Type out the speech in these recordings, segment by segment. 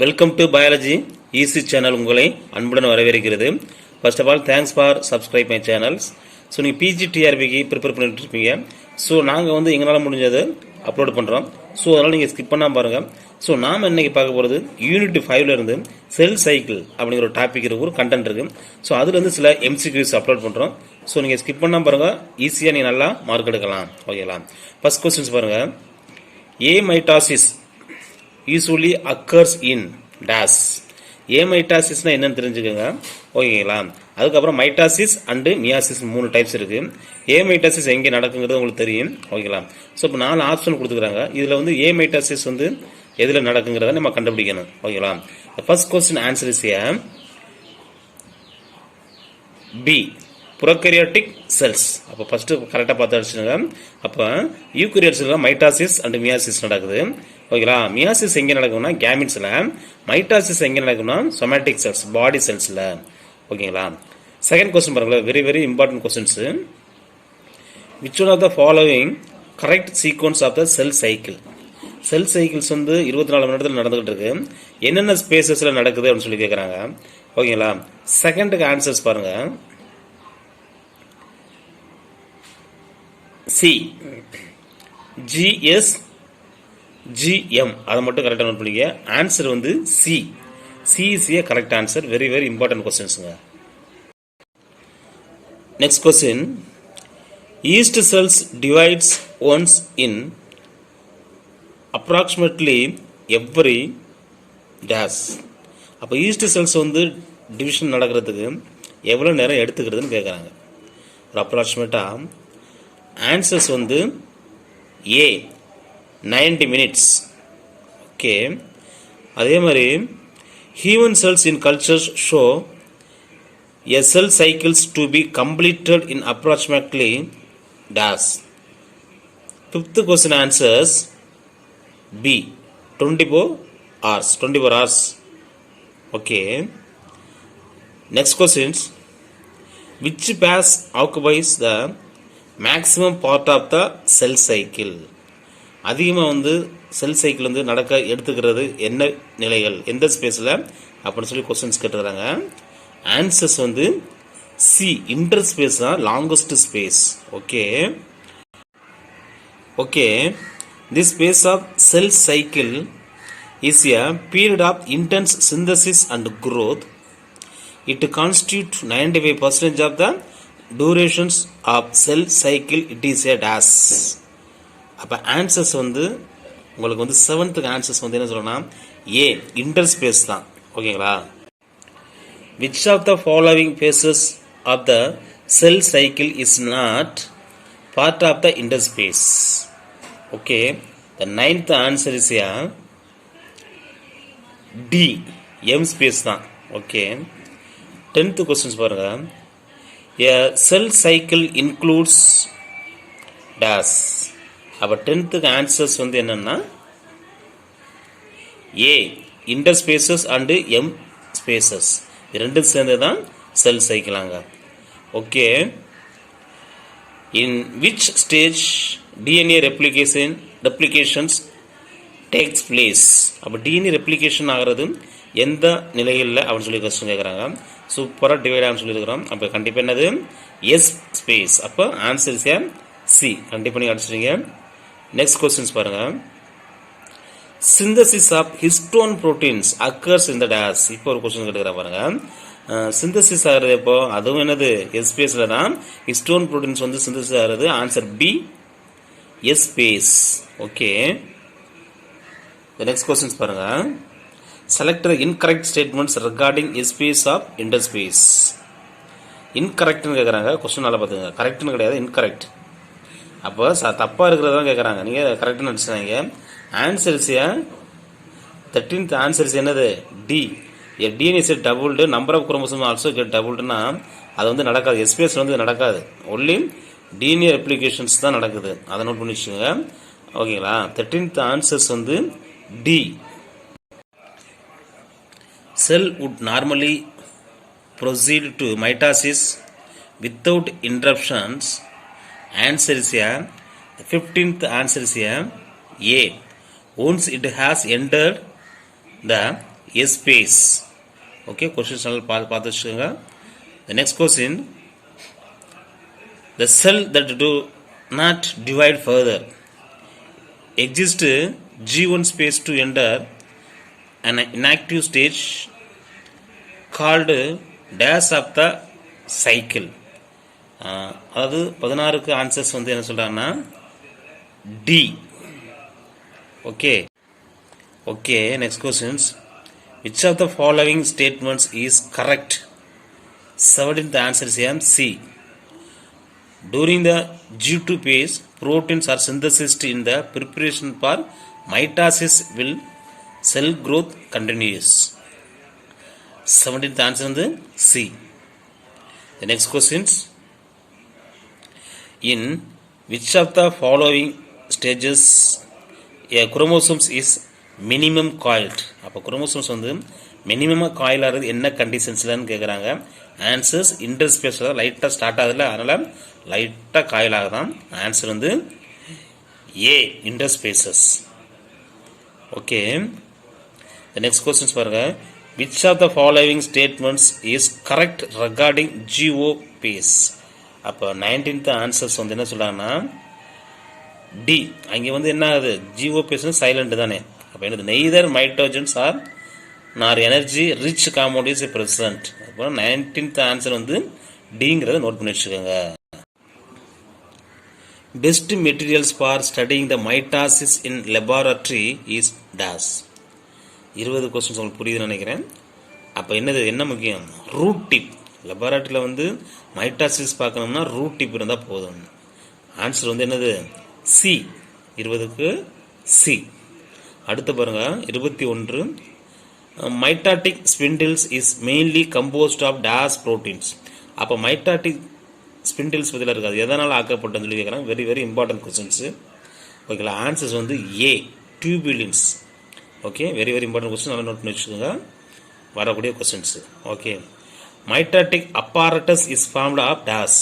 Welcome to biology easy channel உங்களை அன்புடன் வரவேற்கிறது. First of all thanks for subscribe my channels. So நீங்கள் பிஜிடிஆர்பிக்கு ப்ரிப்பேர் பண்ணிட்டு இருப்பீங்க. ஸோ நாங்கள் எங்களால் முடிஞ்சதை அப்லோட் பண்ணுறோம். ஸோ அதனால் நீங்கள் ஸ்கிப் பண்ணாமல் பாருங்கள். ஸோ நாம் இன்னைக்கு பார்க்க போகிறது யூனிட் 5ல இருந்து செல் சைக்கிள் அப்படிங்கிற ஒரு டாபிக் இருக்கு, ஒரு கண்டென்ட் இருக்குது. ஸோ அதுலேருந்து சில எம்சிக்யூஸ் அப்லோட் பண்ணுறோம். ஸோ நீங்கள் ஸ்கிப் பண்ணாமல் பாருங்கள், ஈஸியாக நீங்கள் நல்லா மார்க் எடுக்கலாம். ஓகேங்களா? ஃபர்ஸ்ட் கொஸ்டின்ஸ் பாருங்கள். Amitosis usually occurs in dash. ஏமைட்டாசிஸ்னா என்னன்னு தெரிஞ்சுக்கோங்க. ஓகேங்களா? அதுக்கப்புறம் மைட்டாசிஸ் அண்டு மியாசிஸ் 3 டைப்ஸ் இருக்கு. ஏமைட்டாசிஸ் எங்கே நடக்குங்கிறது உங்களுக்கு தெரியும். ஓகேங்களா? ஸோ இப்போ 4 ஆப்ஷன் கொடுத்துக்கிறாங்க. இதில் ஏமைட்டாசிஸ் எதில் நடக்குங்கிறத நம்ம கண்டுபிடிக்கணும். ஓகேங்களா? First question answer is B, prokaryotic cells. அப்போ ஃபர்ஸ்ட் கரெக்டாக பார்த்து அடிச்சுங்க. அப்போ யூகரியோட்ஸ்ல மைட்டாசிஸ் அண்ட் மியாசிஸ் நடக்குது. ஓகேங்களா? மியாசிஸ் எங்கே நடக்கும்னா கேமிட்ஸ்ல, மைட்டாசிஸ் எங்கே நடக்கும்னா சொமேட்டிக் செல்ஸ், பாடி செல்ஸ்ல. ஓகேங்களா? செகண்ட் கொஸ்டின் பாருங்க, very very important questions. Which one of the following correct sequence of the cell cycle. Cell cycles 24 மணி நேரத்தில் நடந்துகிட்டு இருக்கு. என்னென்ன ஸ்பேசஸ்ல நடக்குது அப்படின்னு சொல்லி கேட்குறாங்க. ஓகேங்களா? செகண்டுக்கு ஆன்சர்ஸ் பாருங்க. சி, ஜிஎஸ், ஜிஎம், அதை மட்டும் கரெக்டாக நோட் பண்ணிக்க. Answer C. C is a correct answer. Very very important கொஸ்டின்ஸுங்க. Next question. Yeast cells divides once in approximately every dash. அப்போ ஈஸ்ட் செல்ஸ் டிவிஷன் நடக்கிறதுக்கு எவ்வளோ நேரம் எடுத்துக்கிறதுன்னு கேட்குறாங்க. ஒரு அப்ராக்சிமேட்டாக ஆன்சர்ஸ் ஏ 90 மினிட்ஸ். ஓகே. அதே மாதிரி human cells in cultures show a cell cycles to be completed in approximately days. Fifth question answers B, 24 hours. Okay. Next questions. Which phase occupies the maximum part of the cell cycle. அதிகமாக cell cycle நடக்க எடுத்துக்கிறது என்ன நிலைகள், எந்த ஸ்பேஸில் அப்படின்னு சொல்லி questions கேட்டுக்கிறாங்க. ஆன்சர்ஸ் சி, இன்டர் ஸ்பேஸ் தான் longest space. Okay. Okay. This space of cell cycle is a period of intense synthesis and growth. It constitutes 95% of the durations of cell cycle. It is a dash. அப்போ answers உங்களுக்கு 7th answers என்ன சொல்லணும்னா ஏ, inter space தான். ஓகேங்களா? Which of the following phases of the cell cycle is not part of the inter space. Okay. The 9th answer is D, M space தான். Okay. 10th questions பாருங்க. A cell cycle includes dash. அப்போ 10th answers என்னன்னா A, interphases and M phases. இது ரெண்டும் சேர்ந்து தான் cell சைக்கிளாங்க. Okay. In which stage DNA replications takes place. அப்போ டிஎன்ஏ ரெப்ளிகேஷன் ஆகிறது எந்த நிலையில் அப்படின்னு சொல்லி கொஸ்டின் கேட்குறாங்க. சூப்பராக டிவைட் ஆகும் சொல்லியிருக்கிறோம். அப்போ கண்டிப்பாக என்னது எஸ் ஸ்பேஸ். அப்போ ஆன்சர் இஸ் சி. கண்டிப்பாக நீங்கள் அடிச்சிட்டீங்க. நெக்ஸ்ட் கொஸ்டின்ஸ் பாருங்க. Synthesis of histone proteins occurs in the days. இப்போ ஒரு கொஸ்டின் கேட்டுக்கிறா பாருங்க. சிந்தசிஸ் ஆகிறது எப்போ? அதுவும் என்னது எஸ் ஸ்பேஸில் தான் ஹிஸ்டோன் புரோட்டீன்ஸ் சிந்தசிஸ் ஆகிறது. Answer B, S space. Okay. Next questions பாருங்க. Select the incorrect statements regarding space of interspace. Incorrect கேட்குறாங்க. கொஸ்டின் நல்லா பார்த்துங்க. கரெக்ட்னு கிடையாது, இன்கரெக்ட். அப்போ தப்பாக இருக்கிறதான் கேட்குறாங்க. நீங்கள் கரெக்ட்னு நினச்சிட்டாங்க. ஆன்சர்ஸ் 13th ஆன்சர்ஸ் என்னது D. DNA set doubled, number of chromosome also get டபுள்டுனா அது நடக்காது. எஸ்பேஸ் நடக்காது. ஒன்லி டிஎன்ஏ ரெப்ளிகேஷன்ஸ் தான் நடக்குது. அதை நோட் பண்ணி வச்சுக்கோங்க. ஓகேங்களா? 13th answers D. Cell would normally proceed to mitosis without interruptions. Answer is the 15th answer is A. Once it has entered the A space. Okay, questions பார்த்து வச்சுக்கோங்க. The next question, the cell that do not divide further exist G1 space to enter an inactive stage called dash of the cycle. அதாவது 16க்கு answers வந்து என்ன சொல்றாங்கன்னா D. Okay next questions. which of the following statements is correct? 17th answer is C. During the G2 phase, proteins are synthesized in the preparation for mitosis will cell growth continues. 17th answer is C. The next questions. In which of the following stages a chromosomes is minimum coiled? அப்போ chromosomes வந்து மினிமமாக coil ஆகிறது என்ன கண்டிஷன்ஸ்லன்னு கேட்குறாங்க. Answers இன்டர்ஸ்பேஸில் லைட்டாக start ஆகுதுல, அதனால் லைட்டாக coil ஆகுதான். Answer வந்து ஏ, இன்டர்ஸ்பேசஸ். ஓகே, நெக்ஸ்ட் கொஸ்டின்ஸ் பாருங்க. which of the following statements is correct regarding GO phase? அப்போ 19th ஆன்சர்ஸ் வந்து என்ன சொல்கிறாங்கன்னா டி. அங்கே வந்து என்ன ஆகுது, ஜிஓ பேஸ் சைலண்ட் தானே. அப்போ என்னது, neither nitrogens or nor energy rich compound is present. அப்போ 19th ஆன்சர் வந்து டிங்கிறத நோட் பண்ணி வச்சுக்கோங்க. Best materials for studying the mitosis in laboratory is dash. 20 questions உங்களுக்கு புரியுதுன்னு நினைக்கிறேன். அப்போ என்னது, என்ன முக்கியம், ரூட் டிப். லெபார்டரியில் வந்து மைட்டாசிஸ் பார்க்கணும்னா ரூட் டிப் இருந்தால் போதும். ஆன்சர் வந்து என்னது, சி. 20க்கு சி. அடுத்து பாருங்க 21. Mitotic spindles is mainly composed of dash proteins. அப்போ மைட்டாட்டிக் ஸ்பிண்டில்ஸ் பதிலாக இருக்காது, எதனால் ஆக்கப்பட்டதுன்னு சொல்லி கேட்குறாங்க. Very very important questions. ஓகேங்களா, ஆன்சர்ஸ் வந்து A, tubulins. Okay, very very important question, நல்லா நோட் பண்ணி வச்சுக்கோங்க வரக்கூடிய questions. Okay, mitotic apparatus is formed of dash.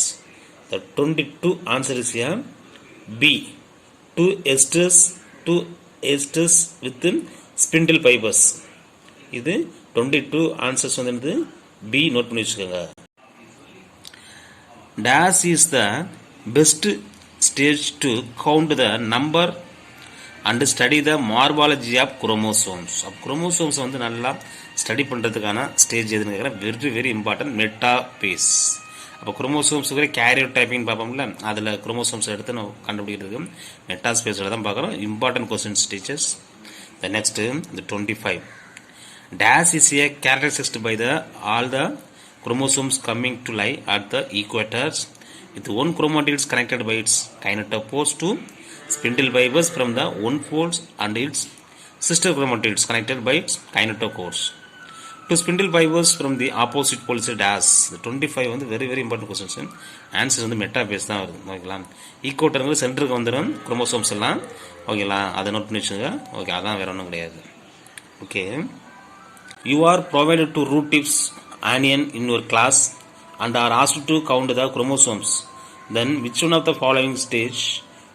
The 22 answer is A B, 2 esters with spindle fibers. இது 22 ஆன்சர்ஸ் வந்து B, note பண்ணி வச்சுக்கோங்க. dash is the best stage to count the number and study the morphology of chromosomes. Chromosomes வந்து நல்லா study பண்ணுறதுக்கான stage எதுன்னு கேட்குறேன். Very very important, metaphase. அப்போ குரோமோசோம்ஸுக்கு கேரியர் டைப்பிங் பார்ப்போம்ல, அதில் குரோமோசோம்ஸ் எடுத்து நம்ம கண்டுபிடிக்கிறதுக்கு மெட்டாஸ்பேஸில் தான் பார்க்குறோம். Important questions teachers. The next, the 25. dash is a characterized by the all the chromosomes coming to lie at the equators with one chromatids connected by its kinetophores to spindle fibers from the one folds and its sister chromatids connected by its kinetochores to spindle fibers from the opposite poles dash. The 25 வந்து very very important questions. Answer வந்து metaphase தான் வருது. ஓகேங்களா, ஈக்குவேட்டருங்கிறது சென்டருக்கு வந்துடும் chromosomes எல்லாம். ஓகேங்களா, அதை நோட் பண்ணி வச்சுங்க. ஓகே, அதான் வேற ஒன்றும் கிடையாது. Okay, you are provided to root tips onion in your class and are asked to count the chromosomes. Then which one of the following stage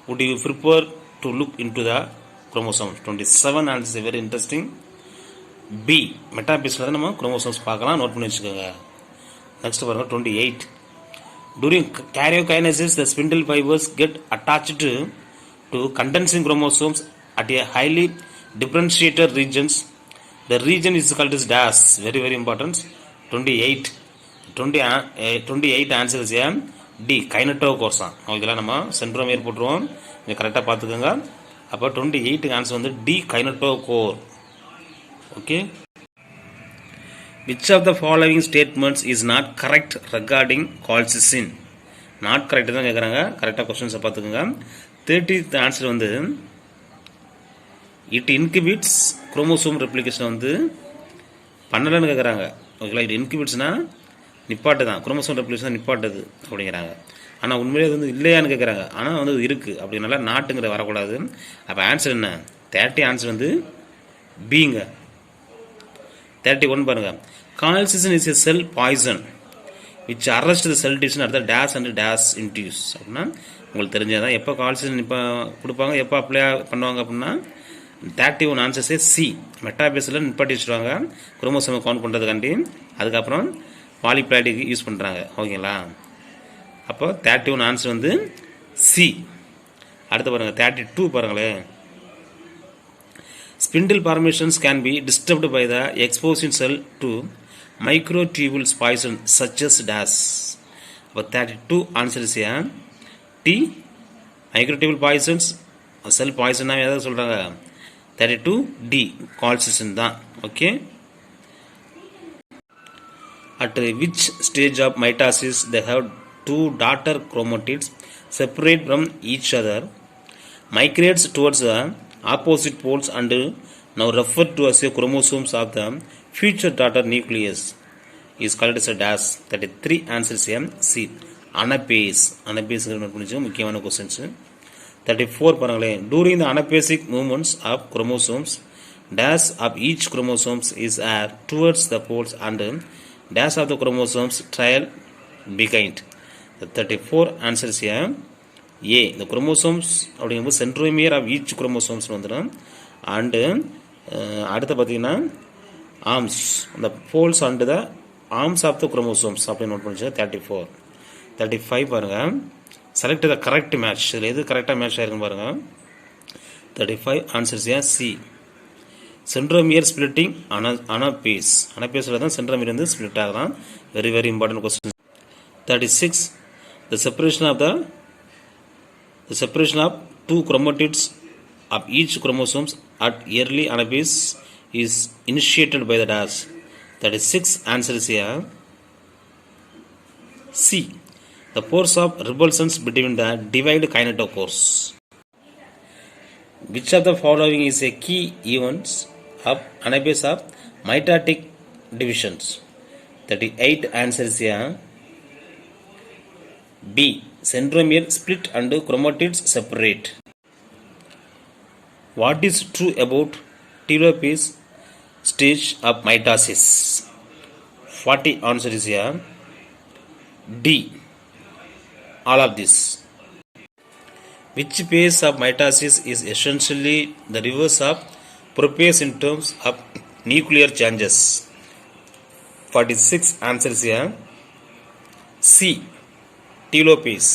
would you prefer to look into the chromosomes? 27 answer is very interesting. B, மெட்டாபேஸில் தான் நம்ம chromosomes பார்க்கலாம், note பண்ணி வச்சுக்கோங்க. Next பாருங்க 28. During karyokinesis, the spindle fibers get attached to condensing chromosomes at a highly differentiated regions. The region is called as dash. Very very important. 28 answer is D, kinetochores. இதெல்லாம் நம்ம centromere போட்டுருவோம், நீங்கள் கரெக்டாக பார்த்துக்கோங்க. அப்போ 28 ஆன்சர் வந்து D, kinetochore. Okay. Which of the following statements is not correct regarding colchicine? Not correct தான் கேட்குறாங்க. கரெக்டாக கொஸ்டின்ஸை பார்த்துக்கோங்க. 30th ஆன்சர் வந்து இட் இன்கிபிட்ஸ் குரோமோசோம் ரெப்ளிகேஷன் வந்து பண்ணலன்னு கேட்குறாங்க. ஓகேங்களா, இது இன்கிபிட்ஸ்னா நிப்பாட்டு தான், குரோமோசோம் ரெப்ளிகேஷன் நிப்பாட்டுது அப்படிங்கிறாங்க. ஆனால் உண்மையிலே வந்து இல்லையான்னு கேட்குறாங்க. ஆனால் வந்து இருக்குது அப்படின்னால நாட்டுங்கிற வரக்கூடாது. அப்போ ஆன்சர் என்ன, 30 ஆன்சர் வந்து பிங்க. 31 பாருங்க. Colchicine is a cell poison which arrests the cell division at the dash and dash induce. அப்படின்னா உங்களுக்கு தெரிஞ்சதான் எப்போ கால்சிசன் இப்போ கொடுப்பாங்க, எப்போ அப்ளை பண்ணுவாங்க அப்படின்னா 31 ஆன்சர்ஸே சி. மெட்டாபேஸில் நிப்பாட்டி வச்சுருவாங்க குரோமோசோமை கவுண்ட் பண்ணுறதுக்காண்டி. அதுக்கப்புறம் பாலிப்ளாய்டுக்கு யூஸ் பண்ணுறாங்க. ஓகேங்களா? அப்போ 31 ஆன்சர் வந்து சி. அடுத்து பாருங்கள் 32 பாருங்களேன். Spindle formations can be disturbed by the exposing cell to microtubules poison such as dash. அப்போ 32 answer is D. Microtubule poisons cell poison தான் எதாவது சொல்கிறாங்க. 32 டி கால்சிசன் தான். Okay. At which stage of mitosis they have two daughter chromatids separate from each other, migrates towards the opposite poles and now referred to as a chromosomes of the future daughter nucleus is called as a dash. 33 answers C. Anaphase. Anaphase முக்கியமான questions. 34 பாருங்களேன். During the anaphasic movements of chromosomes, dash of each chromosomes is towards the poles and dash of the chromosomes trail behind. The 34 answers A. The chromosomes அப்படிங்கும்போது centromere of each chromosomes வந்துடும். And அடுத்து பார்த்தீங்கன்னா arms, அந்த poles and the arms of the chromosomes அப்படின்னு note பண்ணிச்சு. 34. 35 பாருங்கள். Select the correct match. இதில் எது கரெக்டாக மேட்ச் ஆயிருக்குன்னு பாருங்கள். 35 answers C. Centromere splitting anaphase. அனாபேஸில் தான் சென்ட்ரோமியர் வந்து ஸ்பிளிட் ஆகலாம். Very very important question. 36 the separation of two chromatids of each chromosomes at early anaphase is initiated by the dash. 36 answer is here C. The force of repulsions between the divide kinetochores. Which of the following is a key events of anaphase of mitotic divisions? 38 answer is here B. Centromere split and chromatids separate. What is true about telophase stage of mitosis? 40 answer is here D. All of this. Which phase of mitosis is essentially the reverse of prophase in terms of nuclear changes? 46 answer is here C. Telophase.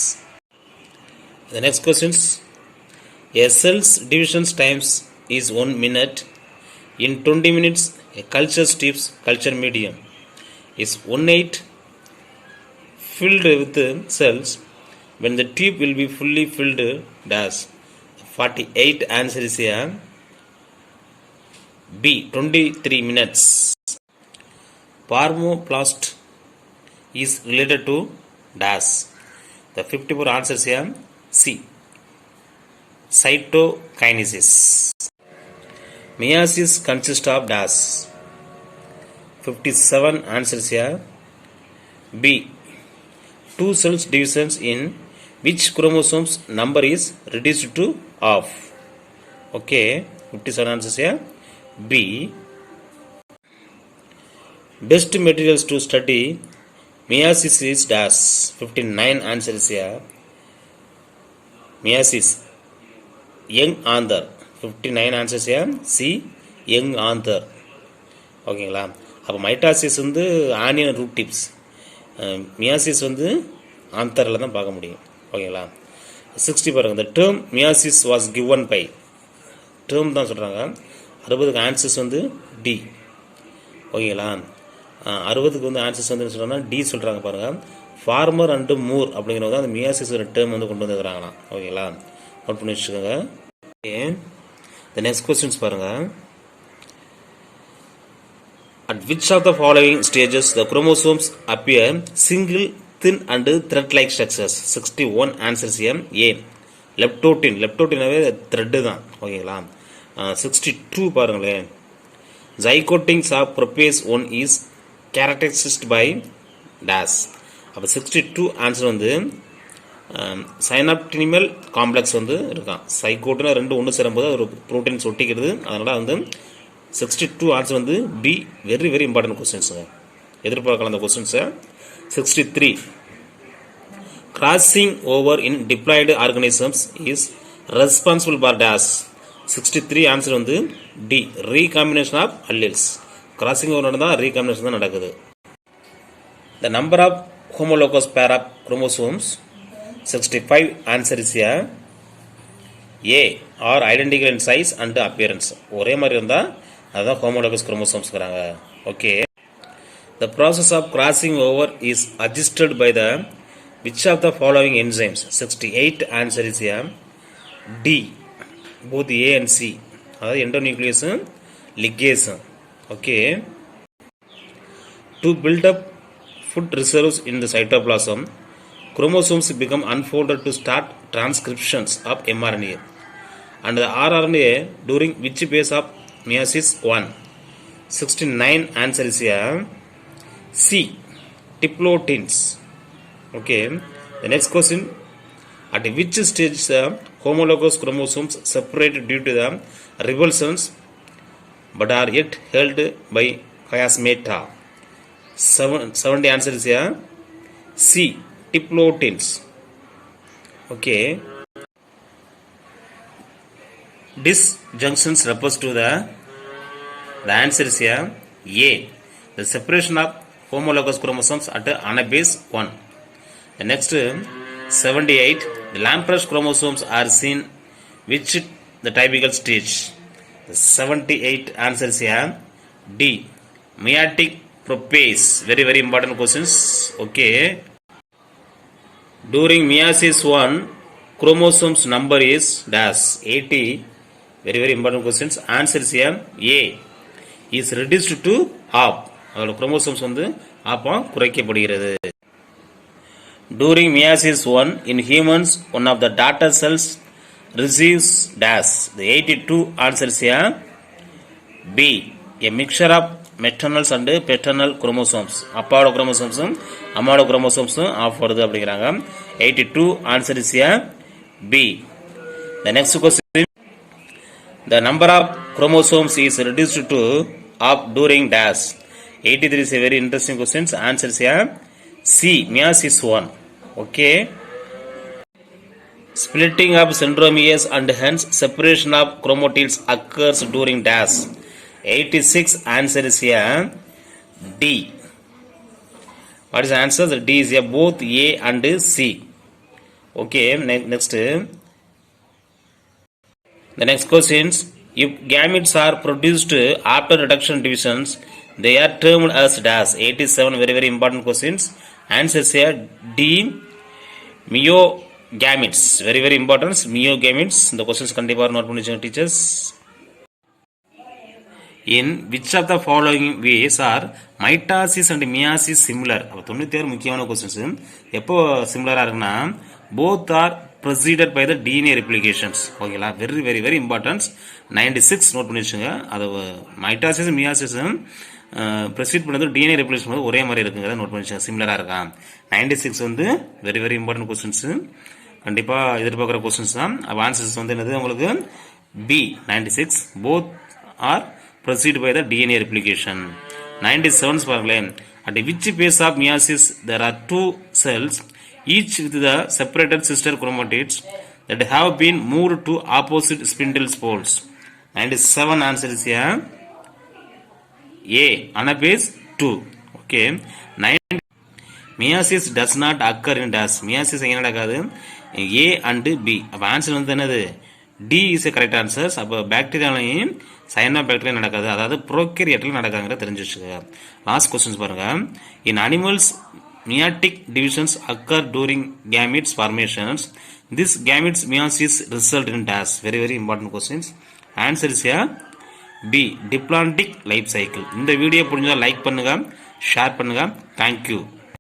The next questions. A cell's division times is 1 minute. In 20 minutes, a culture strip's culture medium is 1/8 filled with cells. When the tube will be fully filled, dash. 48 answer is here B. 23 minutes. Permoplast is related to dash. The 54 answers here C. Cytokinesis. Meiosis consists of dash. 57 answers here B. Two cells divisions in which chromosomes number is reduced to half. Okay, 57 answers here B. Best materials to study meiosis is dash. 59 answers here meiosis young anther. 59 answers here C. young anther. ஓகேங்களா? அப்போ mitosis வந்து onion root tips, meiosis வந்து ஆந்தரில் தான் பார்க்க முடியும். ஓகேங்களா? 60 பாருங்கள். The term meiosis was given by term தான் சொல்கிறாங்க. 60க்கு ஆன்சர்ஸ் வந்து D. ஓகேங்களா? 60க்கு வந்து ஆன்சர்ஸ் வந்து சொல்கிறாங்கன்னா டி சொல்கிறாங்க பாருங்கள். ஃபார்மர் அண்டு மூர் அப்படிங்கிறவங்க அந்த மியாசிஸ் ஒரு டேர்ம் வந்து கொண்டு வந்துக்கிறாங்களாம். ஓகேங்களா? நோட் பண்ணி வச்சுக்கோங்க. ஓகே, த நெக்ஸ்ட் கொஸ்டின்ஸ் பாருங்கள். At which of the following stages the chromosomes appear single thin and thread like structures? 61 answers here A. Leptotene. லெப்டோட்டினாவே த்ரெட்டு தான். ஓகேங்களா? 62 பாருங்களேன். Zygotenes of prophase 1 is characterized by dash. அப்போ 62 answer வந்து சைனாப்டினிமல் complex வந்து இருக்கான். சைகோட்டினா ரெண்டு ஒன்று சேரும்போது ஒரு ப்ரோட்டீன்ஸ் ஒட்டிக்கிறது. அதனால் வந்து 62 ஆன்சர் வந்து பி. வெரி வெரி இம்பார்ட்டன்ட் கொஸ்டின்ஸுங்க, எதிர்பார்க்கலாம் அந்த கொஸ்டின்ஸை. 63 crossing over in diploid organisms is responsible for dash. 63 answer வந்து D recombination of alleles. Crossing over நடந்தால் ரீகாம்பினேஷன் தான் நடக்குது. The number of homologous pair of chromosomes 65 answer is A are identical in size and appearance. ஒரே மாதிரி இருந்தால் அதுதான் homologous chromosomes-ங்கிறாங்க. Okay. The process of crossing over is adjusted by the which of the following enzymes? 68 answer is D both A and C. அதாவது endonuclease ligase. Okay. To build up food reserves in the cytoplasm, chromosomes become unfolded to start transcriptions of mRNA and the rRNA during which phase of meiosis 1? 69 answer is C diploteins. Okay, the next question, at which stage the homologous chromosomes separate due to the revulsions but are yet held by chiasmata? 70 answer is C diploteins. Okay, disjunctions refers to the answer is A the separation of homologous chromosomes at anabase 1. The next 78, the Lamprey chromosomes are seen which the typical stage? The 78 answer is D meiotic prophase. Very important questions. Okay, during meiosis 1 chromosomes number is dash 80. Very important questions. Answer is A is reduced to half. அதோட chromosomes வந்து half குறைக்கப்படுகிறது. During meiosis 1 in humans one of the daughter cells receives dash. The 82 answer is B a mixture of maternal and paternal chromosomes. அப்பாவோட குரோமோசோம்ஸும் அம்மாவோட குரோமோசோம்ஸும் of வருது அப்படிங்கிறாங்க. 82 answer is B. The next question, the number of chromosomes is reduced to half during dash. 83 is a very interesting question. Answer is C meiosis 1. Okay, splitting of centromeres and hence separation of chromatids occurs during dash. 86 answer is D. What is the answer? The D is both A and C. Okay, next the next questions, if gametes are produced after reduction divisions they are termed as dash. 87 very important questions. Answer is D meiogametes. Very important meiogametes. The questions கண்டிப்பா note பண்ணிச்சீங்க teachers. In which of the following ways are mitosis and meiosis similar? அப்ப 96 முக்கியமான questions. எப்போ சிமிலரா இருக்குன்னா both are preceded by the DNA replications. ஓகேங்களா, very important. 96 note பண்ணி வச்சுங்க. அது mitosis meiosis ப்ரெசிட் பண்ணது DNA ரெப்ளிகேஷன் வந்து ஒரே மாதிரி இருக்குங்கிறத நோட் பண்ணி வச்சுங்க. சிமிலரா இருக்கா. 96 வந்து very important questions. கண்டிப்பா எதிர்பார்க்குற questions தான். அப்ப ஆன்சர்ஸ் வந்து என்னது உங்களுக்கு B 96 both are preceded by the DNA replication. 97 பாருங்களேன், at which phase of meiosis there are two cells each with the separated sister chromatids that have been moved to opposite spindle poles. 97 answer is A anabase 2. Okay, meiosis does not occur in dash. meiosis எங்க நடக்காது? A and B. அப்ப answer வந்து என்னது? D is a correct answer. அப்ப பாக்டீரியாலையும் cyanobacteria நடக்காது, அதாவது ப்ரோகேரியட்ல நடக்காங்கற தெரிஞ்சு வச்சுக்கோங்க. லாஸ்ட் क्वेश्चंस பாருங்க. In animals meiotic divisions occur during gametes formations. This gametes meiosis result in dash. Very important questions. Answer is B diplomatic life cycle. இந்த video புரிஞ்சா like பண்ணுங்க, share பண்ணுங்க. Thank you.